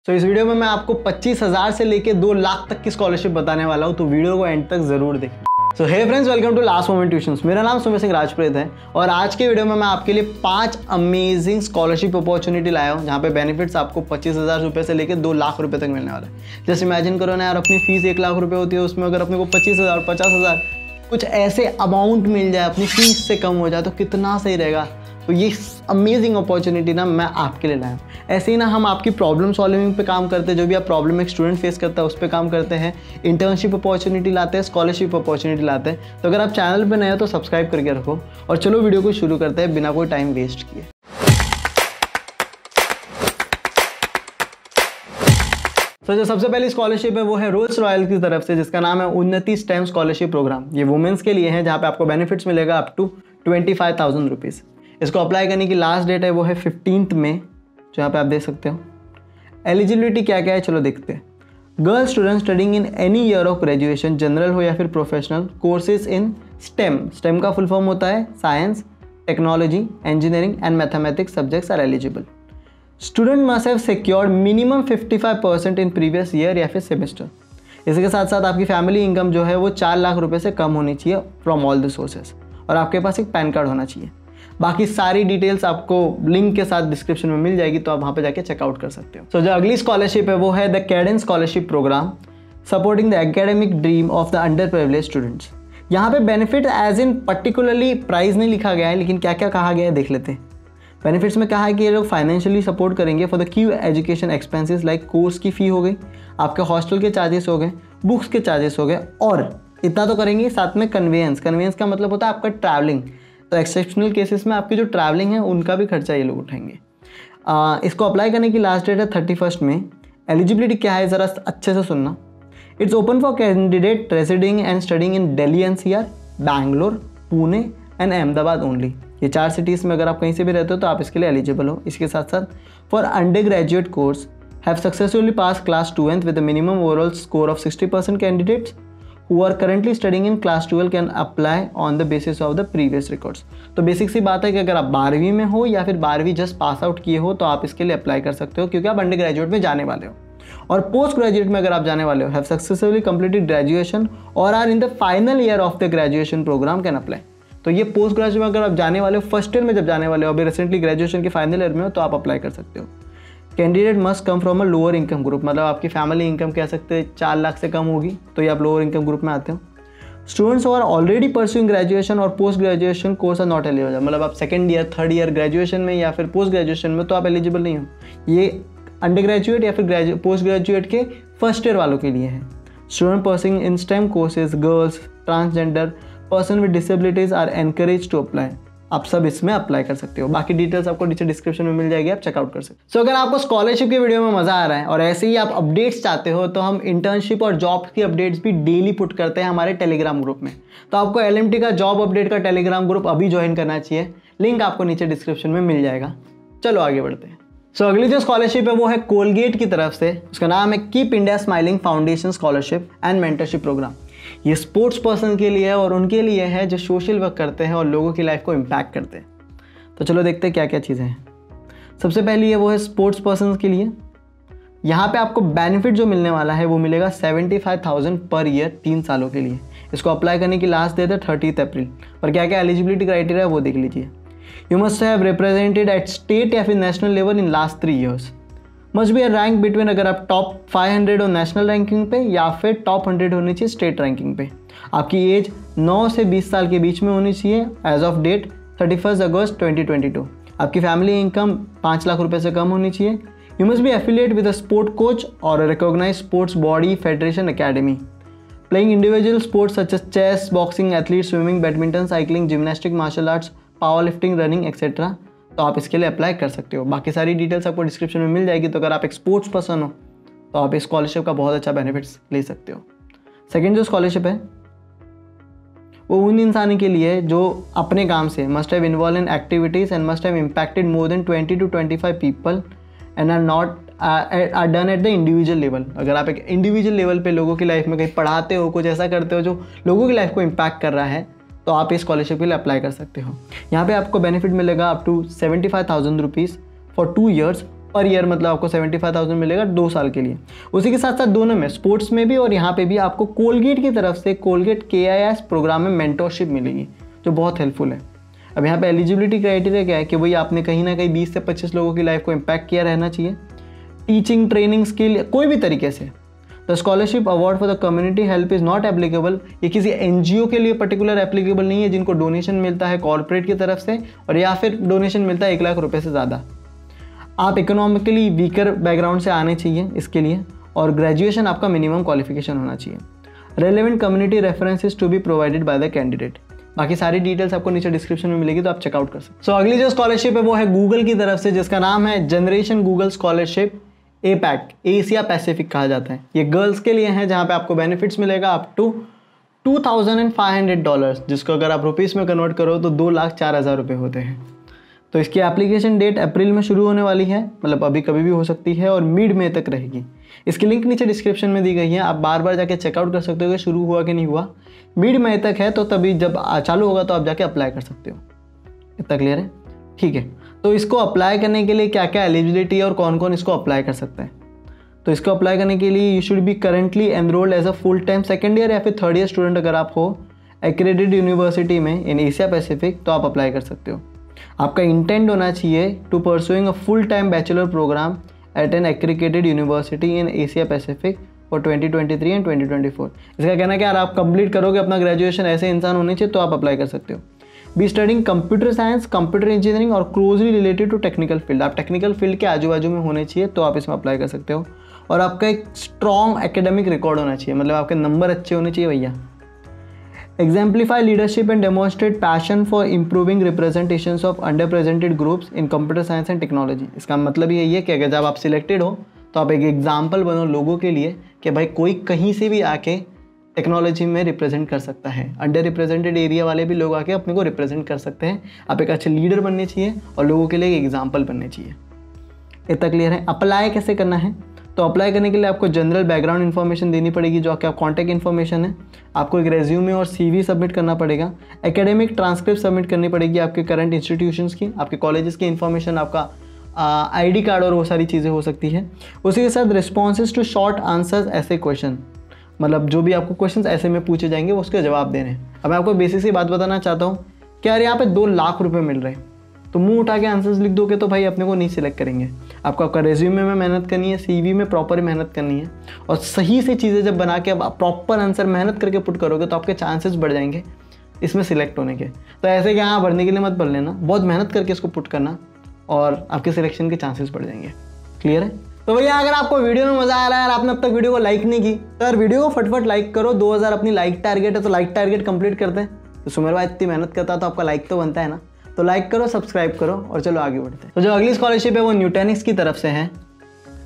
तो इस वीडियो में मैं आपको 25,000 से लेके 2 लाख तक की स्कॉलरशिप बताने वाला हूँ, तो वीडियो को एंड तक जरूर देखिए। So hey friends, welcome to last moment tuitions. मेरा नाम सुमित सिंह राजप्रीत है और आज के वीडियो में मैं आपके लिए 5 अमेजिंग स्कॉलरशिप अपॉर्चुनिटी लाया हूँ, जहाँ पे बेनिफिट्स आपको 25,000 रुपये से लेकर 2 लाख रुपये तक मिलने वाला है। जस्ट इमेजिन करो ना यार, अपनी फीस 1 लाख रुपये होती है, उसमें अगर अपने को 25,000 50,000 कुछ ऐसे अमाउंट मिल जाए, अपनी फीस से कम हो जाए, तो कितना सही रहेगा। तो ये अमेजिंग अपॉर्चुनिटी ना मैं आपके लिए लाया हूँ। ऐसे ही ना हम आपकी प्रॉब्लम सॉल्विंग पे काम करते हैं, जो भी आप प्रॉब्लम एक स्टूडेंट फेस करता है उस पर काम करते हैं, इंटर्नशिप अपॉर्चुनिटी लाते हैं, स्कॉलरशिप अपॉर्चुनिटी लाते हैं। तो अगर आप चैनल पे नए हो तो सब्सक्राइब करके रखो और चलो वीडियो को शुरू करते हैं बिना कोई टाइम वेस्ट किए। तो जो सबसे पहली स्कॉलरशिप है वो है रोल्स रॉयल की तरफ से, जिसका नाम है उन्नति स्टेम स्कॉलरशिप प्रोग्राम। ये वुमेन्स के लिए है, जहाँ पे आपको बेनिफिट्स मिलेगा अप टू 25,000 रुपीज़। इसको अप्लाई करने की लास्ट डेट है वो है 15 मई, जो यहाँ पे आप देख सकते हो। एलिजिबिलिटी क्या क्या है चलो देखते हैं। Girl student studying in any year of graduation, general हो या फिर professional, courses in STEM. STEM का फुल फॉर्म होता है science, technology, engineering and mathematics subjects are eligible. Student must have secured minimum 55% in previous year या फिर semester. इसके साथ साथ आपकी फैमिली इनकम जो है वो 4 लाख रुपए से कम होनी चाहिए फ्रॉम ऑल द सोर्सेज, और आपके पास एक पैन कार्ड होना चाहिए। बाकी सारी डिटेल्स आपको लिंक के साथ डिस्क्रिप्शन में मिल जाएगी, तो आप वहाँ पे जाके चेकआउट कर सकते हो। सो जो अगली स्कॉलरशिप है वो है the Cadence scholarship programme, supporting the academic dream of the under privilege students. यहाँ पे benefit as in particularly price नहीं लिखा गया है, लेकिन क्या क्या कहा गया है देख लेते हैं। बेनिफिट्स में कहा है कि ये लोग फाइनेंशियली सपोर्ट करेंगे for the Q education expenses, like course की फ़ी हो गई, आपके हॉस्टल के चार्जेस हो गए, बुक्स के चार्जेस हो गए, और इतना तो करेंगे साथ में कन्वेंस का मतलब होता है आपका ट्रैवलिंग। तो एक्सेप्शनल केसेस में आपकी जो ट्रैवलिंग है उनका भी खर्चा ये लोग उठाएंगे। इसको अप्लाई करने की लास्ट डेट है 31 मई। एलिजिबिलिटी क्या है ज़रा अच्छे से सुनना। It's open for candidate residing and studying in Delhi NCR, Bangalore, Pune and Ahmedabad only. ये 4 सिटीज़ में अगर आप कहीं से भी रहते हो तो आप इसके लिए एलिजिबल हो। इसके साथ साथ for under graduate course have successfully pass class 12th with minimum overall score of 60% candidates who are currently studying in class 12 can apply on the basis of the previous records। तो basic सी बात है कि अगर आप 12वीं में हो या फिर 12वीं जस्ट पास आउट किए हो तो आप इसके लिए अप्लाई कर सकते हो, क्योंकि आप अंडर ग्रेजुएट में जाने वाले हो। और पोस्ट ग्रेजुएट में अगर आप जाने वाले हो, हैव सक्सेसफुली कंप्लीटेड ग्रेजुएशन और are in the final year of the graduation programme can apply. तो ये पोस्ट ग्रेजुएट में अगर आप जाने वाले हो, फर्स्ट ईयर में जब जाने वाले हो, अभी रिसेंटली ग्रेजुएशन के फाइनल ईयर में हो, तो आप अप्लाई कर सकते हो। Candidate must come from a lower income group, मतलब आपकी फैमिली इनकम कह सकते हैं 4 लाख से कम होगी, तो ये आप लोअर इनकम ग्रुप में आते हो। Students who are already pursuing graduation और post graduation course are not eligible, मतलब आप second year, third year graduation में या फिर पोस्ट ग्रेजुएशन में, तो आप एलिजिबल नहीं हो। ये अंडर ग्रेजुएट या फिर पोस्ट ग्रेजुएट के फर्स्ट ईयर वालों के लिए है। Student pursuing in STEM courses, girls, transgender, person with disabilities are encourage to apply. आप सब इसमें अप्लाई कर सकते हो। बाकी डिटेल्स आपको नीचे डिस्क्रिप्शन में मिल जाएगी, आप चेकआउट कर सकते हो। सो अगर आपको स्कॉलरशिप के वीडियो में मजा आ रहा है और ऐसे ही आप अपडेट्स चाहते हो, तो हम इंटर्नशिप और जॉब की अपडेट्स भी डेली पुट करते हैं हमारे टेलीग्राम ग्रुप में। तो आपको LMT का जॉब अपडेट का टेलीग्राम ग्रुप अभी ज्वाइन करना चाहिए, लिंक आपको नीचे डिस्क्रिप्शन में मिल जाएगा। चलो आगे बढ़ते हैं। सो अगली जो स्कॉलरशिप है वो है कोलगेट की तरफ से, उसका नाम है Keep India Smiling Foundation scholarship and mentorship programme. ये स्पोर्ट्स पर्सन के लिए है और उनके लिए है जो सोशल वर्क करते हैं और लोगों की लाइफ को इम्पैक्ट करते हैं। तो चलो देखते हैं क्या क्या चीज़ें हैं। सबसे पहली है वो है स्पोर्ट्स पर्सन के लिए। यहाँ पे आपको बेनिफिट जो मिलने वाला है वो मिलेगा 75,000 पर ईयर 3 सालों के लिए। इसको अप्लाई करने की लास्ट डेट है 30 अप्रैल। और क्या क्या एलिजिबिलिटी क्राइटेरिया है वो देख लीजिए। You must have represented at state या फिर national level in last 3 years. Must be a rank between, अगर आप टॉप 500 हो नेशनल रैंकिंग पे या फिर टॉप 100 होनी चाहिए स्टेट रैंकिंग पे। आपकी एज 9 से 20 साल के बीच में होनी चाहिए एज ऑफ डेट 31 अगस्त 2022। आपकी फैमिली इनकम 5 लाख रुपए से कम होनी चाहिए। You must be affiliate with a sport coach और recognise sports body federation academy. Playing individual sports such as chess, boxing, athlete, swimming, badminton, cycling, gymnastic, martial arts, power lifting, running etcetera. तो आप इसके लिए apply कर सकते हो। बाकी सारी डिटेल्स आपको डिस्क्रिप्शन में मिल जाएगी। तो अगर आप एक स्पोर्ट्स पर्सन हो तो आप इस स्कॉलरशिप का बहुत अच्छा बेनिफिट्स ले सकते हो। सेकंड जो स्कॉलरशिप है वो उन इंसान के लिए जो अपने काम से must have involve in activities and must have impacted more than 20 to 25 people and are done at the individual level. अगर आप एक इंडिविजुअल लेवल पे लोगों की लाइफ में कहीं पढ़ाते हो, कुछ ऐसा करते हो जो लोगों की लाइफ को इम्पैक्ट कर रहा है, तो आप इस स्कॉलरशिप के लिए अप्लाई कर सकते हो। यहाँ पे आपको बेनिफिट मिलेगा up to 75,000 rupees for 2 years per year, मतलब आपको 75,000 मिलेगा 2 साल के लिए। उसी के साथ साथ दोनों में, स्पोर्ट्स में भी और यहाँ पे भी, आपको कोलगेट की तरफ से कोलगेट KIS प्रोग्राम में मेंटरशिप मिलेगी, जो बहुत हेल्पफुल है। अब यहाँ पे एलिजिबिलिटी क्राइटेरिया क्या है कि वही आपने कहीं ना कहीं 20 से 25 लोगों की लाइफ को इम्पैक्ट किया रहना चाहिए, टीचिंग, ट्रेनिंग, स्किल, कोई भी तरीके से। The scholarship award for the community help is not applicable, ये किसी NGO के लिए पर्टिकुलर एप्लीकेबल नहीं है जिनको डोनेशन मिलता है कॉर्पोरेट की तरफ से और या फिर डोनेशन मिलता है 1 लाख रुपए से ज़्यादा। आप इकोनॉमिकली वीकर बैकग्राउंड से आने चाहिए इसके लिए, और ग्रेजुएशन आपका मिनिमम क्वालिफिकेशन होना चाहिए। Relevant community references to be provided by the candidate. बाकी सारी डिटेल्स आपको नीचे डिस्क्रिप्शन में मिलेगी, तो आप चेकआउट कर सकते। अगली जो स्कॉलरशिप है वो है गूगल की तरफ से, जिसका नाम है generation Google scholarship APAC, Asia Pacific कहा जाता है। ये गर्ल्स के लिए है, जहाँ पे आपको बेनिफिट्स मिलेगा अप टू $2,500, जिसको अगर आप रुपीज़ में कन्वर्ट करो तो 2,04,000 रुपये होते हैं। तो इसकी एप्लीकेशन डेट अप्रैल में शुरू होने वाली है, मतलब अभी कभी भी हो सकती है, और मिड मई तक रहेगी। इसकी लिंक नीचे डिस्क्रिप्शन में दी गई है, आप बार बार जाके चेकआउट कर सकते हो कि शुरू हुआ कि नहीं हुआ। मिड मई तक है, तो तभी जब चालू होगा तो आप जाके अप्लाई कर सकते हो। इतना क्लियर है? ठीक है। तो इसको अप्लाई करने के लिए क्या क्या एलिजिबिलिटी है और कौन कौन इसको अप्लाई कर सकता है? तो इसको अप्लाई करने के लिए you should be currently enrolled as a full time 2nd year या फिर 3rd ईयर स्टूडेंट अगर आप हो एक्रेडिटेड यूनिवर्सिटी में इन एशिया पैसिफिक, तो आप अप्लाई कर सकते हो। आपका इंटेंट होना चाहिए to pursuing a full time bachelor programme at an accredited university in Asia Pacific for 2023 and 2024। इसका कहना है कि यार आप कंप्लीट करोगे अपना ग्रेजुएशन, ऐसे इंसान होने चाहिए, तो आप अप्लाई कर सकते हो। Be studying computer science, computer engineering और closely related to technical field. आप टेक्निकल फील्ड के आजू बाजू में होने चाहिए, तो आप इसमें अप्लाई कर सकते हो। और आपका एक स्ट्रॉन्ग एकेडमिक रिकॉर्ड होना चाहिए, मतलब आपके नंबर अच्छे होने चाहिए भैया। Exemplify leadership and demonstrate passion for improving representations of under presented groups in computer science and technology. इसका मतलब यही है कि अगर जब आप सिलेक्टेड हो तो आप एक एग्जाम्पल बनो लोगों के लिए कि भाई कोई कहीं से भी आके टेक्नोलॉजी में रिप्रेजेंट कर सकता है। अंडर रिप्रेजेंटेड एरिया वाले भी लोग आके अपने को रिप्रेजेंट कर सकते हैं। आप एक अच्छे लीडर बनने चाहिए और लोगों के लिए एक एग्जाम्पल बनने चाहिए। इतना क्लियर है? अप्लाई कैसे करना है? तो अप्लाई करने के लिए आपको जनरल बैकग्राउंड इन्फॉर्मेशन देनी पड़ेगी, जो आपका कॉन्टैक्ट इन्फॉर्मेशन है। आपको एक रेज्यूमे और CV सबमिट करना पड़ेगा। एकेडमिक ट्रांसक्रिप्ट सबमिट करनी पड़ेगी आपके करंट इंस्टीट्यूशंस की, आपके कॉलेजेस की इन्फॉर्मेशन, आपका ID कार्ड और वो सारी चीज़ें हो सकती है। उसी के साथ रिस्पॉन्सेज टू शॉर्ट आंसर्स ऐसे क्वेश्चन, मतलब जो भी आपको क्वेश्चंस ऐसे में पूछे जाएंगे वो उसके जवाब देने हैं। अब मैं आपको बेसिक सी बात बताना चाहता हूँ कि यार यहाँ पे 2 लाख रुपए मिल रहे हैं, तो मुंह उठा के आंसर्स लिख दोगे तो भाई अपने को नहीं सिलेक्ट करेंगे। आपको आपका रेज्यूमे में मेहनत करनी है, CV में प्रॉपर मेहनत करनी है, और सही से चीज़ें जब बना के आप प्रॉपर आंसर मेहनत करके पुट करोगे तो आपके चांसेस बढ़ जाएंगे इसमें सिलेक्ट होने के। तो ऐसे कि हाँ भरने के लिए मत भर लेना, बहुत मेहनत करके इसको पुट करना और आपके सिलेक्शन के चांसेस बढ़ जाएंगे। क्लियर है? तो भैया अगर आपको वीडियो में मजा आ रहा है और आपने अब तक वीडियो को लाइक नहीं की, तो यार वीडियो को फटफट लाइक करो। 2000 अपनी लाइक टारगेट है, तो लाइक टारगेट कंप्लीट करते हैं। तो सुमेर भाई इतनी मेहनत करता है तो आपका लाइक तो बनता है ना, तो लाइक करो, सब्सक्राइब करो और चलो आगे बढ़ते हैं। तो जो अगली स्कॉलरशिप है वो न्यूटेनिक्स की तरफ से है,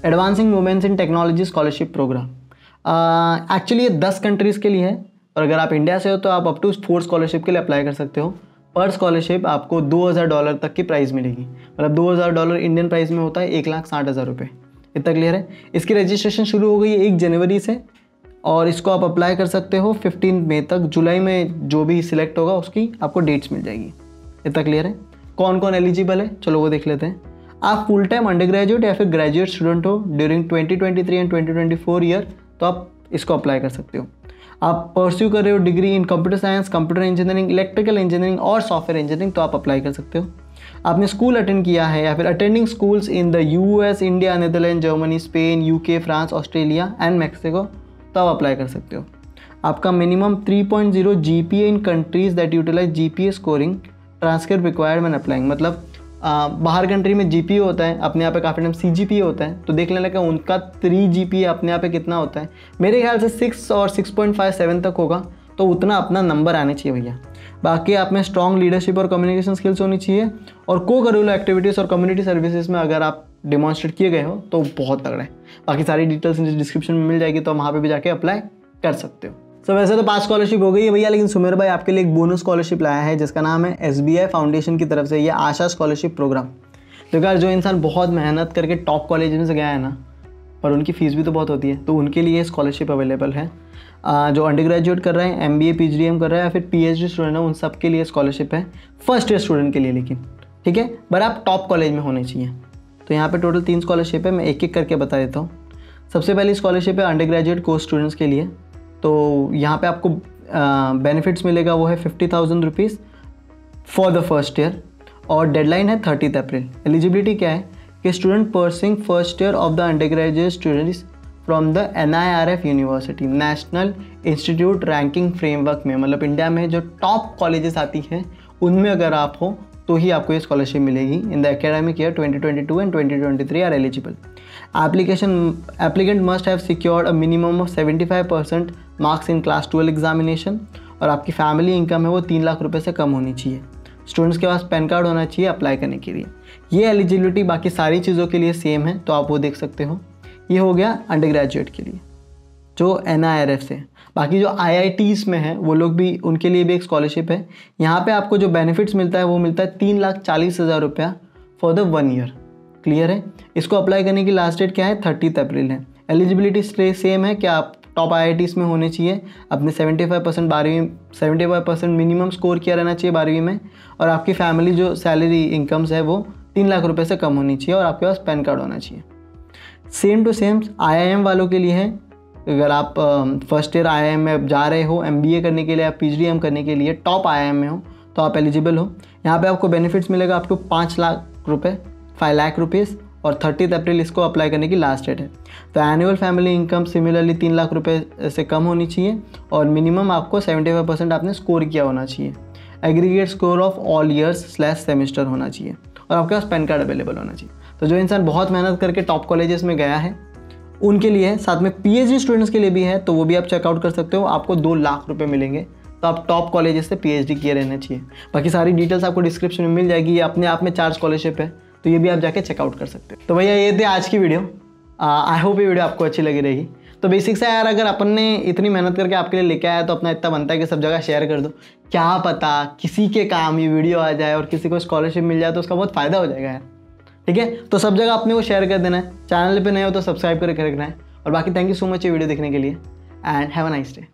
advancing women's in technology scholarship programme. Actually ये 10 कंट्रीज़ के लिए है, और अगर आप इंडिया से हो तो आप अप टू 4 स्कॉलरशिप के लिए अप्लाई कर सकते हो। पर स्कॉलरशिप आपको $2,000 तक की प्राइस मिलेगी, मतलब $2,000 इंडियन प्राइस में होता है 1,60,000 रुपये। इतना क्लियर है? इसकी रजिस्ट्रेशन शुरू हो गई है 1 जनवरी से, और इसको आप अप्लाई कर सकते हो 15 मई तक। जुलाई में जो भी सिलेक्ट होगा उसकी आपको डेट्स मिल जाएगी। इतना क्लियर है? कौन कौन एलिजिबल है चलो वो देख लेते हैं। आप फुल टाइम अंडर ग्रेजुएट या फिर ग्रेजुएट स्टूडेंट हो ड्यूरिंग 2023 एंड 2024 ईयर, तो आप इसको अप्लाई कर सकते हो। आप परस्यू कर रहे हो degree in computer science, computer engineering, electrical engineering और सॉफ्टवेयर इंजीनियरिंग, तो आप अप्लाई कर सकते हो। आपने स्कूल अटेंड किया है या फिर attending schools in the US, India, Netherland, Germany, Spain, UK, France, Australia and Mexico, तो आप अप्लाई कर सकते हो। आपका minimum 3.0 GPA in countries that utilise GPA scoring, transcript required when applying. मतलब बाहर कंट्री में GPA होता है, अपने यहाँ पे काफ़ी टाइम CGPA होता है, तो देख लेना कि उनका 3 GPA अपने यहाँ पे कितना होता है। मेरे ख्याल से 6 और 6.57 तक होगा, तो उतना अपना नंबर आने चाहिए भैया। बाकी आप में स्ट्रॉन्ग लीडरशिप और कम्युनिकेशन स्किल्स होनी चाहिए, और को करिकुलर एक्टिविटीज़ और कम्युनिटी सर्विसेज में अगर आप डिमॉन्स्ट्रेट किए गए हो तो बहुत तगड़ा है। बाकी सारी डिटेल्स डिस्क्रिप्शन में मिल जाएगी, तो वहाँ पे भी जाके अप्लाई कर सकते हो। सो वैसे तो 5 स्कॉलरशिप हो गई है भैया, लेकिन सुमेर भाई आपके लिए एक बोनस स्कॉलरशिप लाया है जिसका नाम है SBI फाउंडेशन की तरफ से ये आशा स्कॉलरशिप प्रोग्राम। तो यार जो इंसान बहुत मेहनत करके टॉप कॉलेज में से गया है ना, पर उनकी फ़ीस भी तो बहुत होती है, तो उनके लिए स्कॉलरशिप अवेलेबल है। जो अंडर ग्रेजुएट कर रहे हैं, MBA PGDM कर रहे हैं या फिर PhD स्टूडेंट है, उन सब के लिए स्कॉलरशिप है। फर्स्ट ईयर स्टूडेंट के लिए लेकिन, ठीक है, पर आप टॉप कॉलेज में होने चाहिए। तो यहाँ पे टोटल 3 स्कॉलरशिप है, मैं एक एक करके बता देता हूँ। सबसे पहली स्कॉलरशिप है अंडर ग्रेजुएट कोर्स स्टूडेंट्स के लिए। तो यहाँ पे आपको बेनिफिट्स मिलेगा वो है 50,000 rupees for the first year, और डेडलाइन है 30 अप्रैल। एलिजिबिलिटी क्या है कि student pursuing first year of the under graduate students from the NIRF university, national institute ranking framework में, मतलब इंडिया में जो टॉप कॉलेजेस आती हैं उनमें अगर आप हो तो ही आपको ये स्कॉलरशिप मिलेगी। In the academic year 2022 and 2023 are eligible. Applicant must have secured a minimum of 75% marks in class 12 examination, और आपकी फैमिली इनकम है वो 3 लाख रुपए से कम होनी चाहिए। स्टूडेंट्स के पास पैन कार्ड होना चाहिए अप्लाई करने के लिए। ये एलिजिबिलिटी बाकी सारी चीज़ों के लिए सेम है, तो आप वो देख सकते हो। ये हो गया अंडर ग्रेजुएट के लिए जो NIRF से। बाकी जो IITs में है वो लोग भी, उनके लिए भी एक स्कॉलरशिप है। यहाँ पे आपको जो बेनिफिट्स मिलता है वो मिलता है 3,40,000 रुपया फॉर द 1 ईयर। क्लियर है? इसको अप्लाई करने की लास्ट डेट क्या है? 30 अप्रैल है। एलिजिबिलिटी सेम है कि आप टॉप IITs में होने चाहिए, अपने 75% मिनिमम स्कोर किया रहना चाहिए 12वीं में, और आपकी फैमिली जो सैलरी इनकम्स है वो 3 लाख रुपए से कम होनी चाहिए, और आपके पास पैन कार्ड होना चाहिए। सेम टू सेम IIM वालों के लिए है। अगर आप फर्स्ट ईयर IIM में जा रहे हो MBA करने के लिए या PGDM करने के लिए, टॉप IIM में हो तो आप एलिजिबल हो। यहाँ पे आपको बेनिफिट्स मिलेगा अप टू 5 लाख रुपए, 5 लाख रुपीज़, और 30 अप्रैल इसको अप्लाई करने की लास्ट डेट है। तो annual family income similarly 3 lakh रुपए से कम होनी चाहिए, और मिनिमम आपको 75% आपने स्कोर किया होना चाहिए। एग्रीगेट स्कोर ऑफ ऑल ईयर्स/सेमेस्टर होना चाहिए, और आपके पास पैन कार्ड अवेलेबल होना चाहिए। तो जो इंसान बहुत मेहनत करके टॉप कॉलेजेस में गया है उनके लिए है, साथ में PhD स्टूडेंट्स के लिए भी है, तो वो भी आप चेकआउट कर सकते हो। आपको 2 लाख रुपए मिलेंगे, तो आप टॉप कॉलेजेस से PhD किए रहने चाहिए। बाकी सारी डिटेल्स आपको डिस्क्रिप्शन में मिल जाएगी। ये अपने आप में 4 स्कॉलरशिप है, तो ये भी आप जाके चेकआउट कर सकते हो। तो भैया ये थी आज की वीडियो। आई होप ये वीडियो आपको अच्छी लगी रहेगी। तो बेसिक से यार, अगर अपन ने इतनी मेहनत करके आपके लिए लेके आया तो अपना इतना बनता है कि सब जगह शेयर कर दो। क्या पता किसी के काम ये वीडियो आ जाए और किसी को स्कॉलरशिप मिल जाए तो उसका बहुत फ़ायदा हो जाएगा यार। ठीक है, तो सब जगह आपने वो शेयर कर देना है। चैनल पे नए हो तो सब्सक्राइब करके रखना है। और बाकी थैंक यू सो मच ये वीडियो देखने के लिए, and have a nice day.